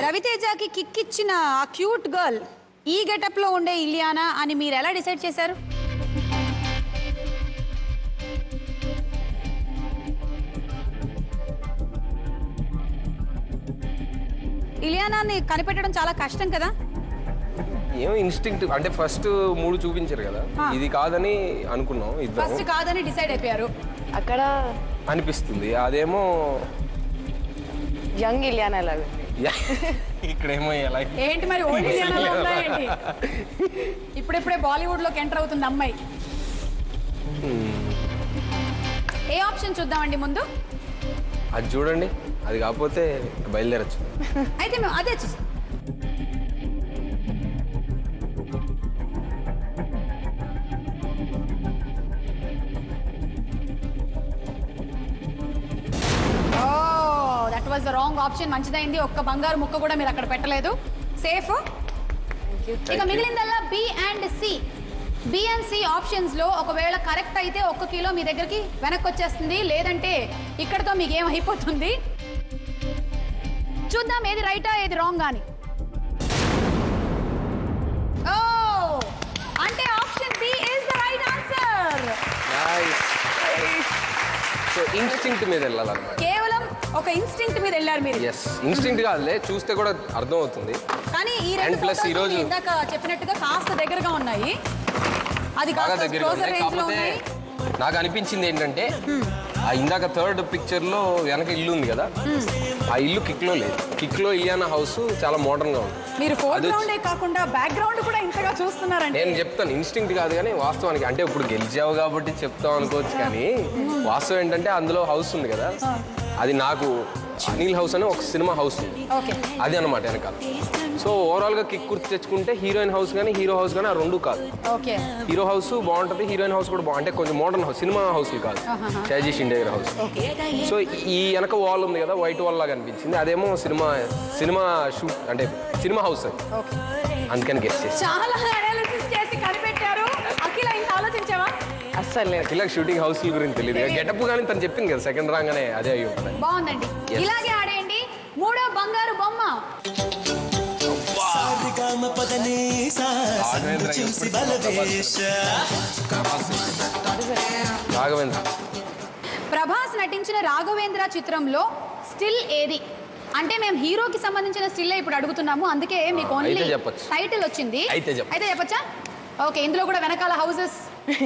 రవితేజకి kick ఇచ్చిన ఆ cute girl ఈ గెటప్ లో ఉండే ఇలియానా అని మీరు ఎలా డిసైడ్ చేశారు? ఇలియానాని కనిపెట్టడం చాలా కష్టం కదా? ఏమో ఇన్స్టింక్ట్ అంటే ఫస్ట్ 3 చూపించారు కదా, ఇది కాదని అనుకున్నాం. ఫస్ట్ కాదని డిసైడ్ అయిపోయారు. అక్కడ అనిపిస్తుంది అదేమో యంగ్ ఇలియానా లాగా. ఇక్కడేమో ఎలా ఏంటి మరి ఓల్డ్ ఇలియానా ఉన్నాయండి? ఇప్పుడిప్పుడే బాలీవుడ్ లోకి ఎంటర్ అవుతుంది అమ్మాయి. ఏ ఆప్షన్ చూద్దామండి ముందు? అది చూడండి, అది కాకపోతే బయలుదేరచ్చు. అయితే మేము అదే చూస్తాం. That was the wrong option. మంచిదైంది, ఒక్క బంగారు ముక్క కూడా మీరు అక్కడ పెట్టలేదు. సేఫ్. ఇక మిగిలిందల్లా B and C. B and C options లో ఒకవేళ కరెక్ట్ అయితే 1 కిలో మీ దగ్గరికి వెనక్కి వచ్చేస్తుంది, లేదంటే ఇక్కడతో మీకు ఏమైపోతుంది చూద్దాం. ఏది రైటా ఏది రాంగ్ అని. ఓ అంటే option B is the right answer. So instinct మీద వెళ్ళాలన్నమాట. కేవలం ఒక ఇన్స్టింక్ట్ మీద వెళ్ళారు మీరు. ఎస్, ఇన్స్టింక్ట్ కాదులే, చూస్తే కూడా అర్థం అవుతుంది. కానీ ఈ రెండు ఫోటోలు ఈరోజు ఇందాక చెప్పినట్టుగా కాస్త దగ్గరగా ఉన్నాయి. అది కాస్త క్లోజర్ రేంజ్ లో ఉన్నాయి. నాకు అనిపించింది ఏంటంటే ఆ ఇందాక థర్డ్ పిక్చర్ లో వెనక ఇల్లు ఉంది కదా, ఆ ఇల్లు కిక్ లో లేదు. కిక్ లో ఇలియానా హౌస్ చాలా మోడర్న్ గా ఉంది. మీరు ఫోర్గ్రౌండే కాకుండా బ్యాక్ గ్రౌండ్ కూడా ఇంతగా చూస్తున్నారంటే నేను చెప్తాను, ఇన్స్టింక్ట్ కాదు కానీ వాస్తవానికి అంటే ఇప్పుడు గెలిచావు కాబట్టి చెప్తాం అనుకోవచ్చు, కానీ వాస్తవం ఏంటంటే అందులో హౌస్ ఉంది కదా, అది నాకు అనిల్ హౌస్ అని ఒక సినిమా హౌస్ ఉంది, అది అనమాట వెనకాల. సో ఓవరాల్ గా కిక్ గుర్తు తెచ్చుకుంటే హీరోయిన్ హౌస్ కానీ హీరో హౌస్ కానీ ఆ రెండు కాదు. హీరో హౌస్ బాగుంటది, హీరోయిన్ హౌస్ కూడా బాగుంటే కొంచెం మోడర్న్ హౌస్, సినిమా హౌస్ కాదు, షాజీ షిండే గారి హౌస్. సో ఈ వెనక వాల్ ఉంది కదా, వైట్ వాల్ లాగా అనిపించింది, అదేమో సినిమా షూట్ అంటే సినిమా హౌస్ అది, అందుకని గెస్ చేసి. చాలా అనాలిసిస్ చేసి కనిపెట్టారు. అఖిల ఇంత ఆలోచించావా? అస్సలు అఖిల షూటింగ్ హౌస్ గురించి తెలియదు, గెటప్ కానీ తను చెప్పింది కదా సెకండ్ రాగానే అదే అయ్యి ఉంటుంది. బాగుందండి, ఇలాగే ఆడేయండి. 3వ బంగారు బొమ్మ. రాఘవేంద్ర. ప్రభాస్ నటించిన రాఘవేంద్ర చిత్రంలో స్టిల్ ఏది? అంటే మేము హీరోకి సంబంధించిన స్టిల్ ఇప్పుడు అడుగుతున్నాము, అందుకే మీకు ఓన్లీ టైటిల్ వచ్చింది. అయితే చెప్పచ్చా? ఓకే, ఇందులో కూడా వెనకాల హౌసెస్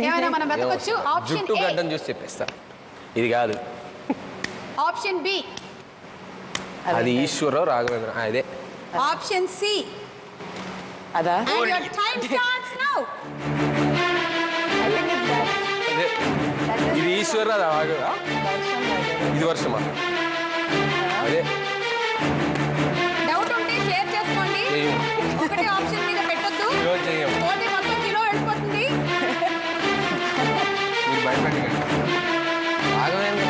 ఏమైనా మనం వెతకొచ్చు. ఆప్షన్ ఏ గడ్డం చూసి చెప్పేస్తా, ఇది కాదు. ఆప్షన్ బి అది ఈశ్వరరావు రాఘవేంద్ర, అదే. ఆప్షన్ సి అదా? And your time starts now. ఇది ఈశ్వరరావు, ఇది వర్షమా? అదే. డౌట్ ఉంటే షేర్ చేసుకోండి. ఒకటే ఆప్షన్ మీద పెట్టొద్దు, పోతే మొత్తం కిలో వెళ్ళిపోతుంది. మీరు భయపెట్టండి. రాఘవేంద్ర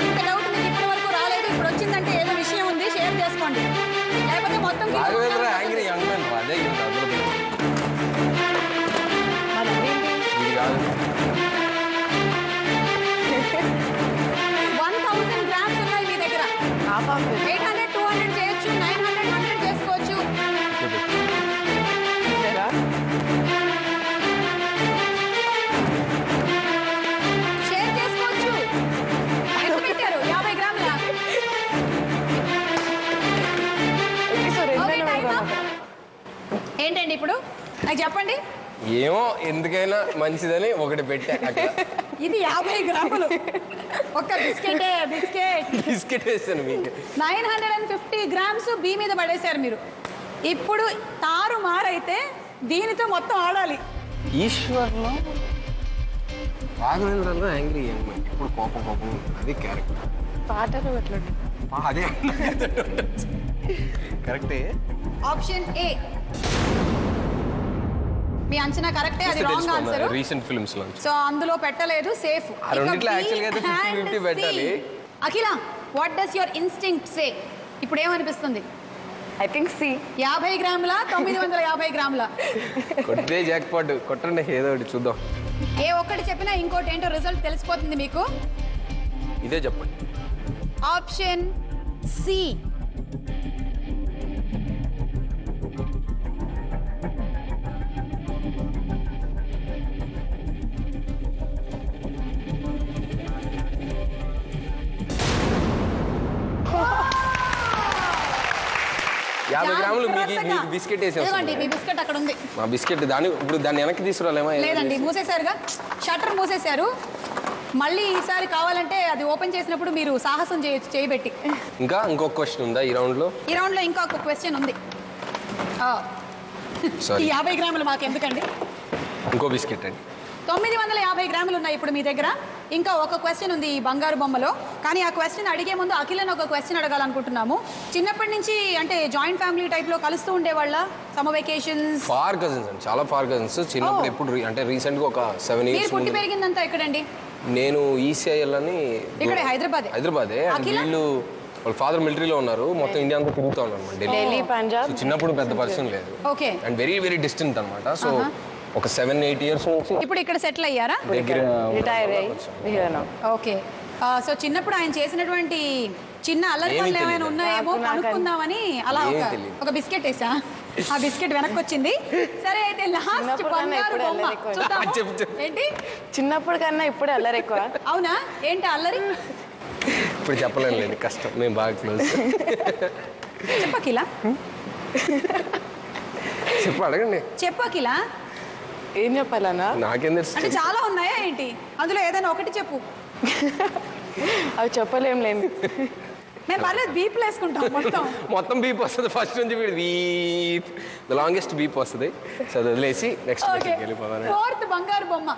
ఇంత డౌట్ మీకు ఇప్పటి వరకు రాలేదు, ఇప్పుడు వచ్చిందంటే ఏదో విషయం ఉంది, షేర్ చేసుకోండి. లేకపోతే మొత్తం రాఘవేంద్ర యాంగ్రీ యంగ్ మ్యాన్, అదే అందులో ఇది కాదు. 1000 గ్రామ్స్ ఉన్నాయి మీ దగ్గర. 800, 200 చేయొచ్చు, 900, 100 చేసుకోవచ్చు. షేర్ చేసుకోవచ్చు. ఎంత పెట్టారు? 50 గ్రాముల. Okay, time up. ఏంటండి ఇప్పుడు నాకు చెప్పండి. ఏమో ఎందుకైనా మంచిదని ఒకటి పెట్టా. ఇది 50 గ్రాములు. ఒక్క బిస్కెట్ వేసాను మీకు. 950 గ్రామ్స్ బి మీద పడేశారు మీరు. ఇప్పుడు తారు మారైతే దీనితో మొత్తం ఆడాలి. ఈశ్వర్లో రాఘవేంద్రలో యాంగ్రీ యంగ్ మ్యాన్, ఇప్పుడు కోపం అది క్యారెక్టర్. పాటలు అదే కరెక్టే. ఆప్షన్ ఏ మీ అంచనా కరెక్టే, అది రాంగ్ ఆన్సర్. రీసెంట్ ఫిల్మ్స్ లో సో అందులో పెట్టలేదు, సేఫ్. రెండిట్లో యాక్చువల్ గా 50-50 పెట్టాలి. అఖిల, వాట్ డస్ యువర్ ఇన్స్టింక్ట్ సే? ఇప్పుడు ఏమనిపిస్తుంది? I think see. 50 గ్రాముల 950 గ్రాముల. కొట్టే జాక్ పాట్, కొట్టండి ఏదో ఒకటి చూద్దాం. ఏ ఒక్కటి చెప్పినా ఇంకోటి ఏంటో రిజల్ట్ తెలిసిపోతుంది మీకు. ఇదే చెప్పండి. Option C. యాభై గ్రాములు మీకు బిస్కెట్ వేసేసుకోండి. మీ బిస్కెట్ అక్కడ ఉంది. మా బిస్కెట్ ఇప్పుడు దాన్ని వెనక్కి తీసుకురాలేమా? లేదండి, మూసేశారుగా, షట్టర్ మూసేశారు. మళ్ళీ ఈసారి కావాలంటే అది ఓపెన్ చేసినప్పుడు మీరు సాహసం చేయొచ్చు చేయబెట్టి. ఇంకా ఇంకొక క్వశ్చన్ ఉందా ఈ రౌండ్లో? ఈ రౌండ్లో ఇంకొక క్వశ్చన్ ఉంది. ఈ 50 గ్రాములు మాకు ఎందుకండి? ఇంకో బిస్కెట్ అండి. 950 గ్రాములు ఉన్నాయి ఇప్పుడు మీ దగ్గర. ఇంకా ఒక క్వశ్చన్ ఉంది ఈ బంగారు బొమ్మలో. కానీ ఆ క్వశ్చన్ అడిగే ముందు అఖిలని ఒక క్వశ్చన్ అడగాలనుకుంటున్నాము. చిన్నప్పటి నుంచి అంటే జాయింట్ ఫ్యామిలీ టైప్లో కలుస్తూ ఉండేవాళ్ళ? Summer vacations? ఫార్ కజిన్స్ అండి, చాలా ఫార్ కజిన్స్. చిన్నప్పుడు ఎప్పుడు అంటే రీసెంట్గా ఒక 7 మీరు years పుట్టి పెరిగిందంతా ఎక్కడండి? నేను ఈసీఐఎల్ అని ఇక్కడే హైదరాబాదే. వీళ్ళు వాళ్ళ ఫాదర్ మిలిటరీలో ఉన్నారు. మొత్తం ఇండియా అంతా తిరుగుతూ ఉన్నారు అనమాట. ఢిల్లీ, పంజాబ్. చిన్నప్పుడు పెద్ద పరిచయం లేదు. Okay. And very very distant అనమాట. సో ఒక 7-8 years నుంచి ఇప్పుడు ఇక్కడ సెటిల్ అయ్యారా? రిటైర్ అయ్యి. ఓకే. సో చిన్నప్పుడు ఆయన చేసినటువంటి చిన్న అల్లరి పనులు ఏమైనా ఉన్నాయేమో కనుక్కుందామని అలా ఒక బిస్కెట్ వేసా. ఆ బిస్కెట్ వెనక్కి వచ్చింది. సరే అయితే లాస్ట్ బంగారు బొమ్మ చూద్దాం. ఏంటి? చిన్నప్పుడు కన్నా ఇప్పుడు అల్లరి ఎక్కువ. అవునా? ఏంటి అల్లరి? ఇప్పుడు చెప్పలేను లేదు, కష్టం. మేము బాగా క్లోజ్. చెప్పకిలా చెప్పు, అడగండి. చెప్పకిలా ఏం చెప్పాలన్నా? నాకేం తెలుసు. అంటే చాలా ఉన్నాయా ఏంటి? అందులో ఏదైనా ఒకటి చెప్పు. అవి చెప్పలేం లేదు. మేము పర్లేదు బీప్లు వేసుకుంటాం. మొత్తం బీప్ వస్తుంది ఫస్ట్ నుంచి. వీడు బీప్ ద లాంగెస్ట్ బీప్ వస్తుంది. సో అది వదిలేసి నెక్స్ట్ వెళ్ళిపోవాలి. 4th బంగారు బొమ్మ.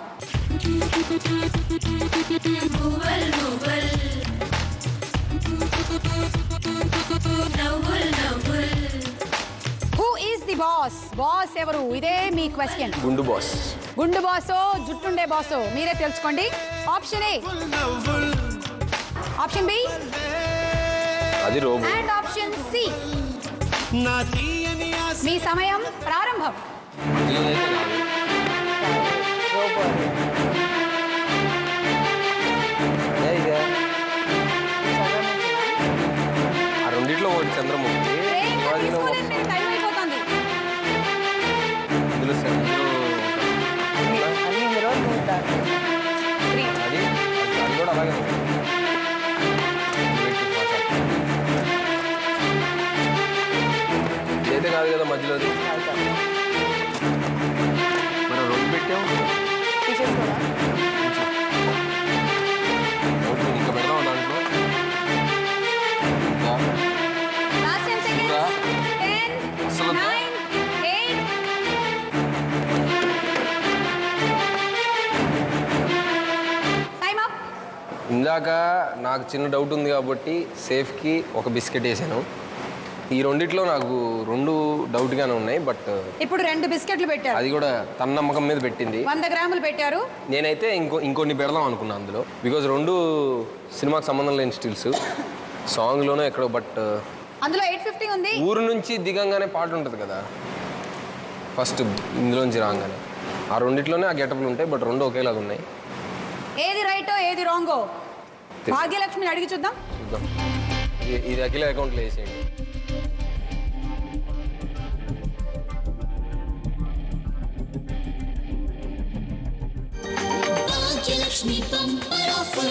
Who is the boss? Boss ఎవరు? ఇదే మీ క్వశ్చన్. గుండు బాస్. గుండు బాసో జుట్టుండే బాసో మీరే తెలుసుకోండి. ఆప్షన్ ఏ, ఆప్షన్ బి, అది రోబో, అండ్ ఆప్షన్ సి. మీ సమయం ప్రారంభం. ఆ రెండిట్లో ఒకటి చంద్రముఖి. టైం అయిపోతుంది. ఇందులో అది కూడా అలాగే ఏదైతే కాదు కదా మధ్యలోది. మనం 2 పెట్టాం. ఇంకా పెడదాం దాంట్లో. Last 10 seconds. 10, అసలు 9, 8. Time up. ఇందాక నాకు చిన్న డౌట్ ఉంది కాబట్టి సేఫ్కి ఒక బిస్కెట్ వేసాను. ఈ రెండిట్లో నాకు 2 డౌట్గానే ఉన్నాయి. బట్ ఇప్పుడు 2 బిస్కెట్లు పెట్టారు. అది కూడా తన నమ్మకం మీద పెట్టింది. 100 గ్రాములు పెట్టారు. నేనైతే ఇంకొన్ని పెడదాం అనుకున్నాను అందులో. బికాజ్ 2 సినిమాకి సంబంధం లేని స్టిల్స్. సాంగ్లోనే ఎక్కడో. బట్ అందులో 850 ఉంది. ఊరు నుంచి దిగంగానే పాట ఉంటుంది కదా ఫస్ట్, ఇందులోంచి రాగానే. ఆ రెండిట్లోనే ఆ గెటప్లు ఉంటాయి. బట్ 2 ఒకేలాగా ఉన్నాయి. ఏది రైటో ఏది రాంగో భాగ్యలక్ష్మిని అడిగి చూద్దాం. ఇది అఖిల అకౌంట్లో వేసేయండి. Lakshmi Bumper Offer.